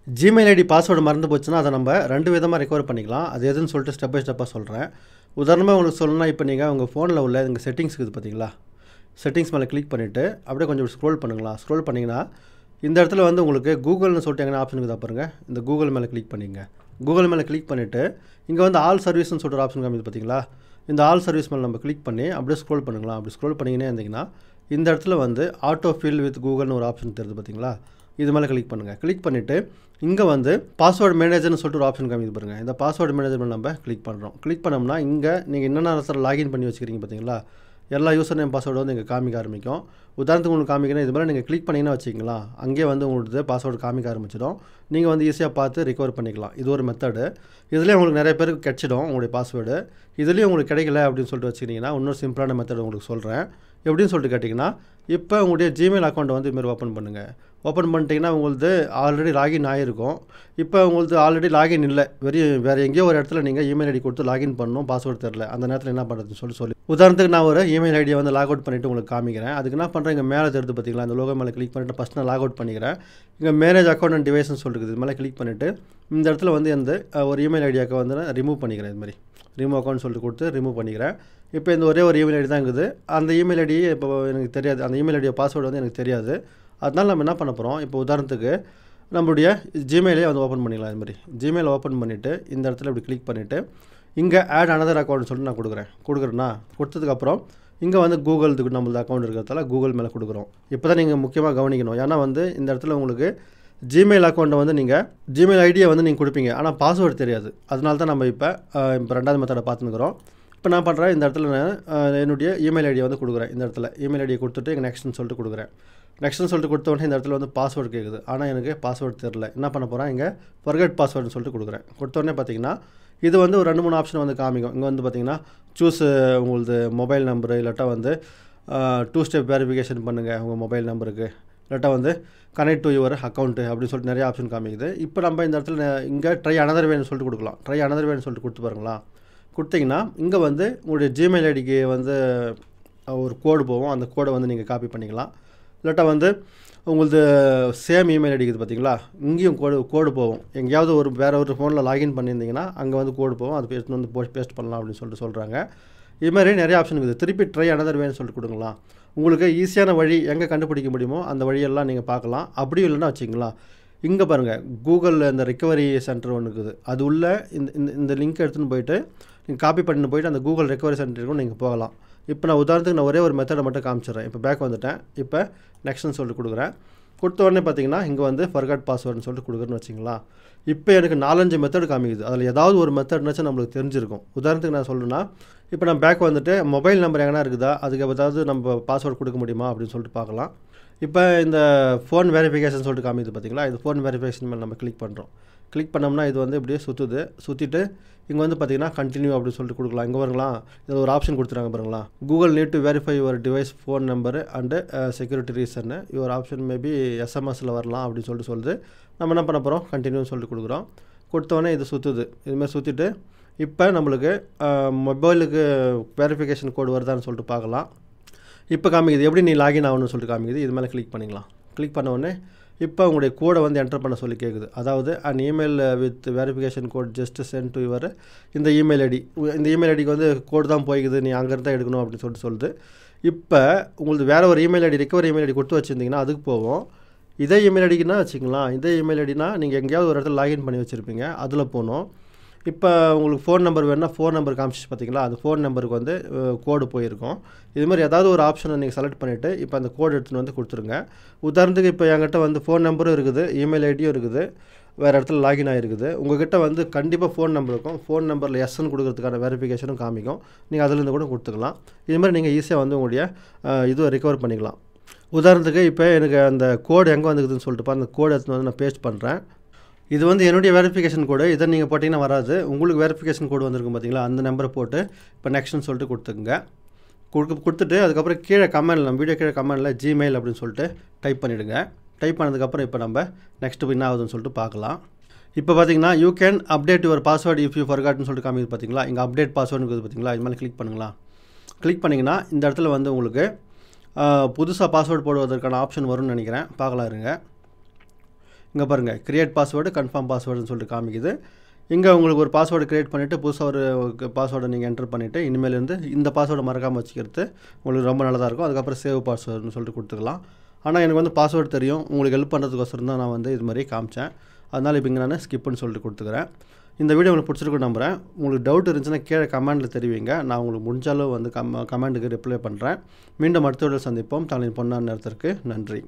Gmail ID password மறந்து போச்சுன்னா அதை நம்ம 2 விதமாக ரெக்கவர் பண்ணிக்கலாம். அது எதுன்னு சொல்லிட்டு ஸ்டெப் பை ஸ்டெப்பாக சொல்கிறேன். உதாரணமாக உங்களுக்கு சொல்லணும்னா, இப்போ நீங்கள் உங்கள் ஃபோனில் உள்ள இங்கே செட்டிங்ஸ் இருக்குது பார்த்தீங்களா, செட்டிங்ஸ் மேலே கிளிக் பண்ணிவிட்டு அப்படியே கொஞ்சம் ஸ்க்ரோல் பண்ணுங்களா. ஸ்க்ரோல் பண்ணிங்கன்னா இந்த இடத்துல வந்து உங்களுக்கு கூகுள்னு சொல்லிட்டு எங்கன்னா ஆப்ஷன் இருக்குதா பாருங்கள். இந்த கூகுள் மேலே கிளிக் பண்ணிங்க. கூகுள் மேலே கிளிக் பண்ணிவிட்டு இங்கே வந்து ஆல் சர்வீஸ்னு சொல்லிட்டு ஒரு ஆப்ஷன் காமிது பார்த்தீங்களா. இந்த ஆல் சர்வீஸ் மேலே நம்ம கிளிக் பண்ணி அப்படியே ஸ்க்ரோல் பண்ணுங்களா. அப்படி ஸ்க்ரோல் பண்ணிங்கன்னே இருந்தீங்கன்னா இந்த இடத்துல வந்து ஆட்டோ ஃபில் வித் கூகுள்னு ஒரு ஆப்ஷன் தெரியுது பார்த்தீங்களா. இது மேலே கிளிக் பண்ணுங்கள். கிளிக் பண்ணிவிட்டு இங்கே வந்து பாஸ்வேர்டு மேனேஜர்னு சொல்லிட்டு ஒரு ஆப்ஷன் காமிது பாருங்கள். இந்த பாஸ்வேர்டு மேனேஜர் மேலே நம்ம கிளிக் பண்ணுறோம். கிளிக் பண்ணோம்னா இங்கே நீங்கள் என்னென்ன லாகின் பண்ணி வச்சுக்கிறீங்க பார்த்தீங்களா, எல்லா யூசர் நேம் பாஸ்வேர்டு வந்து இங்கே காமிக்க ஆரம்பிக்கும். உதாரணத்துக்கு உங்களுக்கு காமிக்கணும், இது மாதிரி நீங்கள் கிளிக் பண்ணிங்கன்னா வச்சிங்களா, அங்கேயே வந்து உங்களுக்கு பாஸ்வேர்டு காமிக்க ஆரம்பிச்சிடும். நீங்கள் வந்து ஈஸியாக பார்த்து ரிகவர் பண்ணிக்கலாம். இது ஒரு மெத்தடு. இதுலேயே உங்களுக்கு நிறைய பேருக்கு கிடச்சிடும் உங்களுடைய பாஸ்வேர்டு. இதுலேயும் உங்களுக்கு கிடைக்கல அப்படின்னு சொல்லிட்டு வச்சுக்கிட்டிங்கன்னா இன்னொரு சிம்பிளான மெத்தட் உங்களுக்கு சொல்கிறேன். எப்படின்னு சொல்லிட்டு கேட்டிங்கன்னா, இப்போ உங்களுடைய ஜிமெயில் அக்கௌண்ட்டை வந்து இதுமாதிரி ஓப்பன் பண்ணுங்கள். ஓப்பன் பண்ணிட்டீங்கன்னா உங்களுக்கு ஆல்ரெடி லாகின் ஆகிருக்கும். இப்போ உங்களுக்கு ஆல்ரெடி லாகின் இல்லை, வேறு எங்கேயோ ஒரு இடத்துல நீங்கள் இமெயில் ஐடி கொடுத்து லாகின் பண்ணணும், பாஸ்வேர்டு தெரில. அந்த நேரத்தில் என்ன பண்ணுறதுன்னு சொல்லி உதாரணத்துக்கு நான் ஒரு இமெயில் ஐடியை வந்து லாக் அவுட் பண்ணிவிட்டு உங்களுக்கு காமிக்கிறேன். அதுக்கு என்ன பண்ணுறேன், இங்கே மேலே தெரியுது பார்த்தீங்களா, இந்த லோகோ மேலே கிளிக் பண்ணிவிட்டு ஃபஸ்ட் நான் லாக் அவுட் பண்ணிக்கிறேன். இங்கே மேனேஜ் அக்கௌண்ட் அண்ட் டிவைஸ்னு சொல்லிட்டு இது மேலே கிளிக் பண்ணிவிட்டு இந்த இடத்துல வந்து எந்த ஒரு இமெயில் ஐடியாவுக்கு வந்து நான் ரிமூவ் பண்ணிக்கிறேன். இது மாதிரி ரிமூவ் அக்கௌண்ட் சொல்லிட்டு கொடுத்து ரிமூவ் பண்ணிக்கிறேன். இப்போ இந்த ஒரே ஒரு இமெயில் ஐடி தான் இருக்குது. அந்த இமெயில் ஐடியை இப்போ எனக்கு தெரியாது, அந்த இமெயில் ஐடியா பாஸ்வேர்டு வந்து எனக்கு தெரியாது. அதனால் நம்ம என்ன பண்ண போகிறோம், இப்போ உதாரணத்துக்கு நம்மளுடைய ஜிமெயிலே வந்து ஓப்பன் பண்ணிக்கலாம். இது மாதிரி ஜிமெயில் ஓப்பன் பண்ணிவிட்டு இந்த இடத்துல இப்படி கிளிக் பண்ணிவிட்டு இங்கே ஆட் அனதர் அக்கௌண்ட்னு சொல்லிட்டு நான் கொடுக்குறேன்னா கொடுத்ததுக்கப்புறம் இங்கே வந்து கூகுளுக்கு நம்மளது அக்கௌண்ட் இருக்கிறதால கூகுள் மேலே கொடுக்குறோம். இப்போ தான் நீங்கள் முக்கியமாக கவனிக்கணும். ஏன்னா வந்து இந்த இடத்துல உங்களுக்கு ஜிமெயில் அக்கௌண்ட்டை வந்து நீங்கள் ஜிமெயில் ஐடியை வந்து நீங்கள் கொடுப்பீங்க, ஆனால் பாஸ்வேர்டு தெரியாது. அதனால தான் நம்ம இப்போ 2வது மெத்தடை பார்த்துக்கிறோம். இப்போ நான் பண்ணுறேன், இந்த இடத்துல நான் என்னுடைய இமெயில் ஐடியை வந்து கொடுக்குறேன். இந்த இடத்துல இமெயில் ஐடியை கொடுத்துட்டு இங்கே நெக்ஸ்ட்னு சொல்லிட்டு கொடுக்குறேன். நெக்ஸ்ட்னு சொல்லிட்டு கொடுத்த உடனே இந்த இடத்துல வந்து பாஸ்வேர்டு கேட்குது, ஆனால் எனக்கு பாஸ்வேர்டு தெரில. என்ன பண்ண போகிறேன், இங்கே ஃபர்கெட் பாஸ்வேர்டுன்னு சொல்லிட்டு கொடுக்குறேன். கொடுத்த உடனே பார்த்தீங்கன்னா இது வந்து ஒரு 2-3 ஆப்ஷன் வந்து காமிக்கும். இங்கே வந்து பார்த்தீங்கன்னா சூஸ் உங்களது மொபைல் நம்பரு, இல்லாட்டா வந்து 2 ஸ்டெப் வெரிஃபிகேஷன் பண்ணுங்கள் உங்கள் மொபைல் நம்பருக்கு, இல்லாட்டா வந்து கனெக்ட் டு யுவர் அக்கௌண்ட்டு அப்படின்னு சொல்லிட்டு நிறைய ஆப்ஷன் காமிக்குது. இப்போ நம்ம இந்த இடத்துல இங்கே ட்ரை அனதர் வேன்னு சொல்லிட்டு கொடுக்கலாம். ட்ரை அனதர் வேன்னு சொல்லிட்டு கொடுத்து பாருங்களா. கொடுத்தீங்கன்னா இங்கே வந்து உங்களுடைய ஜிமெயில் ஐடிக்கு வந்து ஒரு கோடு போகும். அந்த கோடை வந்து நீங்கள் காப்பி பண்ணிக்கலாம். இல்லாட்டா வந்து உங்களது சேம் இமெயில் ஐடி இருக்குது பார்த்தீங்களா, இங்கேயும் கோடு போகும். எங்கேயாவது வேறு ஒரு ஃபோனில் லாகின் பண்ணியிருந்தீங்கன்னா அங்கே வந்து கோடு போகும். அது பேஸ்ட் வந்து பேஸ்ட் பண்ணலாம் அப்படின்னு சொல்லிட்டு சொல்கிறாங்க. இது மாதிரி நிறைய ஆப்ஷன் இருக்குது. திருப்பி ட்ரை அனதர் வேன்னு சொல்லிட்டு கொடுங்களா. உங்களுக்கு ஈஸியான வழி எங்கே கண்டுபிடிக்க முடியுமோ அந்த வழியெல்லாம் நீங்கள் பார்க்கலாம். அப்படியும் இல்லைன்னா வச்சிங்களா, இங்கே பாருங்கள் கூகுளில் இந்த ரிக்கவரி சென்டர் ஒன்று இருக்குது. அது உள்ள இந்த லிங்க் எடுத்துன்னு போயிட்டு நீங்கள் காப்பி பண்ணிட்டு போயிட்டு அந்த கூகுள் ரெக்கவரி சென்டருக்கும் நீங்கள் போகலாம். இப்போ நான் உதாரணத்துக்கு நான் ஒரே ஒரு மெத்தடை மட்டும் காமிச்சிடுறேன். இப்போ பேக் வந்துட்டேன். இப்போ நெக்ஸ்ட்னு சொல்லிட்டு கொடுக்குறேன். கொடுத்த உடனே பார்த்தீங்கன்னா இங்கே வந்து ஃபர்கட் பாஸ்வேர்டுன்னு சொல்லிட்டு கொடுக்குறேன்னு வச்சிங்களா. இப்போ எனக்கு 4-5 மெத்தட் காமிக்குது. அதில் ஏதாவது ஒரு மெத்தட்னாச்சும் நம்மளுக்கு தெரிஞ்சிருக்கும். உதாரணத்துக்கு நான் சொல்லணும்னா, இப்போ நான் பேக் வந்துட்டு மொபைல் நம்பர் எங்கன்னா இருக்குதா, அதுக்கு ஏதாவது நம்ம பாஸ்வேர்டு கொடுக்க முடியுமா அப்படின்னு சொல்லிட்டு பார்க்கலாம். இப்போ இந்த ஃபோன் வெரிஃபிகேஷன் சொல்லிட்டு காமிக்குது பார்த்தீங்களா, இது ஃபோன் வெரிஃபிகேஷன் மேலே நம்ம கிளிக் பண்ணுறோம். கிளிக் பண்ணோம்னா இது வந்து இப்படியே சுற்றிட்டு இங்கே வந்து பார்த்தீங்கன்னா கண்டினியூ அப்படின்னு சொல்லிட்டு கொடுக்கலாம். இங்கே வருங்களா, இதில் ஒரு ஆப்ஷன் கொடுத்துருக்காங்க பாருங்களா, Google need to verify your device phone number and security ரீசன்னு யுவர் ஆப்ஷன் மேபி எஸ்எம்எஸில் வரலாம் அப்படின்னு சொல்லிட்டு சொல்லுது. நம்ம என்ன பண்ண போகிறோம், கண்டினியூன்னு சொல்லிட்டு கொடுக்குறோம். கொடுத்தோடனே இது சுற்றுது. இதுமாதிரி சுற்றிட்டு இப்போ நம்மளுக்கு மொபைலுக்கு வெரிஃபிகேஷன் கோடு வருதான்னு சொல்லிட்டு பார்க்கலாம். இப்போ காமிக்குது, எப்படி நீ லாகின் ஆகணும்னு சொல்லிட்டு காமிக்குது. இது மேலே கிளிக் பண்ணிக்கலாம். கிளிக் பண்ண உடனே இப்போ உங்களுடைய கோடை வந்து என்டர் பண்ண சொல்லி கேட்குது. அதாவது an email with verification code just sent to your இந்த இமெயில் ஐடி. இந்த இமெயில் ஐடிக்கு வந்து கோடு தான் போய்க்குது, நீ அங்கேருந்து தான் எடுக்கணும் அப்படின்னு சொல்லிட்டு சொல்லுது. இப்போ உங்களுக்கு வேறு ஒரு email ID recovery email ID கொடுத்து வச்சுருந்தீங்கன்னா அதுக்கு போவோம். இதே இமெயில் ஐடிக்குன்னா வச்சுக்கலாம், இதே இமெயில் ஐடினா நீங்கள் எங்கேயாவது ஒரு இடத்துல லாகின் பண்ணி வச்சுருப்பீங்க, அதில் போகணும். இப்போ உங்களுக்கு ஃபோன் நம்பர் வேணுன்னா ஃபோன் நம்பர் காமிச்சு பார்த்தீங்களா, அந்த ஃபோன் நம்பருக்கு வந்து கோடு போயிருக்கும். இது மாதிரி ஏதாவது ஒரு ஆப்ஷனை நீங்கள் செலக்ட் பண்ணிவிட்டு இப்போ அந்த கோடு எடுத்துகிட்டு வந்து கொடுத்துருங்க. உதாரணத்துக்கு இப்போ என்கிட்ட வந்து ஃபோன் நம்பரும் இருக்குது, இமெயில் ஐடியும் இருக்குது, வேறு இடத்துல லாகின் ஆகிருக்குது. உங்கள்கிட்ட வந்து கண்டிப்பாக ஃபோன் நம்பர் இருக்கும். ஃபோன் நம்பரில் எஸ்ன்னு கொடுக்குறதுக்கான வெரிஃபிகேஷனும் காமிக்கும். நீங்கள் அதிலேருந்து கூட கொடுத்துக்கலாம். இது மாதிரி நீங்கள் ஈஸியாக வந்து உங்களுடைய இதுவை ரிகவர் பண்ணிக்கலாம். உதாரணத்துக்கு இப்போ எனக்கு அந்த கோடு எங்கே வந்துக்குதுன்னு சொல்லிட்டு அந்த கோடு எடுத்துன்னு வந்து நான் பேஸ்ட் பண்ணுறேன். இது வந்து என்னுடைய வெரிஃபிகேஷன் கோடு. இதை நீங்கள் போட்டிங்கன்னா வராது. உங்களுக்கு வெரிஃபிகேஷன் கோடு வந்திருக்கும் பார்த்தீங்களா, அந்த நம்பரை போட்டு இப்போ நெக்ஸ்ட்னு சொல்லிட்டு கொடுத்துக்குங்க. கொடுத்துட்டு அதுக்கப்புறம் கீழே கமெண்டில் நம்ம வீடியோ கீழே கமெண்டில் ஜிமெயில் அப்படின்னு சொல்லிட்டு டைப் பண்ணிவிடுங்க. டைப் பண்ணதுக்கப்புறம் இப்போ நம்ம நெக்ஸ்ட்டு என்ன ஆகுதுன்னு சொல்லிட்டு பார்க்கலாம். இப்போ பார்த்தீங்கன்னா you can update your password if you ஃபர்காட்னு சொல்லிட்டு காமிக்குது பார்த்தீங்களா. இங்கே அப்டேட் பாஸ்வேர்டுன்னு இருக்குது பார்த்தீங்களா, இது மேலே கிளிக் பண்ணுங்களா. கிளிக் பண்ணிங்கன்னா இந்த இடத்துல வந்து உங்களுக்கு புதுசாக பாஸ்வேர்டு போடுவதற்கான ஆப்ஷன் வரும்னு நினைக்கிறேன். பார்க்கலாம் இருங்க. இங்கே பாருங்கள் கிரியேட் பாஸ்வேர்டு கன்ஃபார்ம் பாஸ்வேர்டுன்னு சொல்லிட்டு காமிக்குது. இங்கே உங்களுக்கு ஒரு பாஸ்வேர்டு க்ரியேட் பண்ணிவிட்டு புதுசாக ஒரு பாஸ்வேர்டை நீங்கள் என்டர் பண்ணிவிட்டு இனிமேலேருந்து இந்த பாஸ்வேர்டை மறக்காமல் வச்சுக்கிறது உங்களுக்கு ரொம்ப நல்லதாக இருக்கும். அதுக்கப்புறம் சேவ் பாஸ்வேர்டுன்னு சொல்லிட்டு கொடுத்துக்கலாம். ஆனால் எனக்கு வந்து பாஸ்வேர்டு தெரியும், உங்களுக்கு ஹெல்ப் பண்ணுறதுக்கோசரம் தான் நான் வந்து இது மாதிரி காமிச்சேன். அதனால் இப்போ இங்கே நான் ஸ்கிப்னு சொல்லிட்டு கொடுத்துக்கிறேன். இந்த வீடியோ உங்களுக்கு பிடிச்சிருக்குன்னு நம்புகிறேன். உங்களுக்கு டவுட் இருந்துச்சுன்னா கீழே கமெண்ட்டில் தெரிவிங்க. நான் உங்களுக்கு முடிஞ்சாலும் வந்து கமெண்ட்டுக்கு ரிப்ளை பண்ணுறேன். மீண்டும் அடுத்த வீடியோவில் சந்திப்போம். தங்களின் பொன்னான நேரத்திற்கு நன்றி.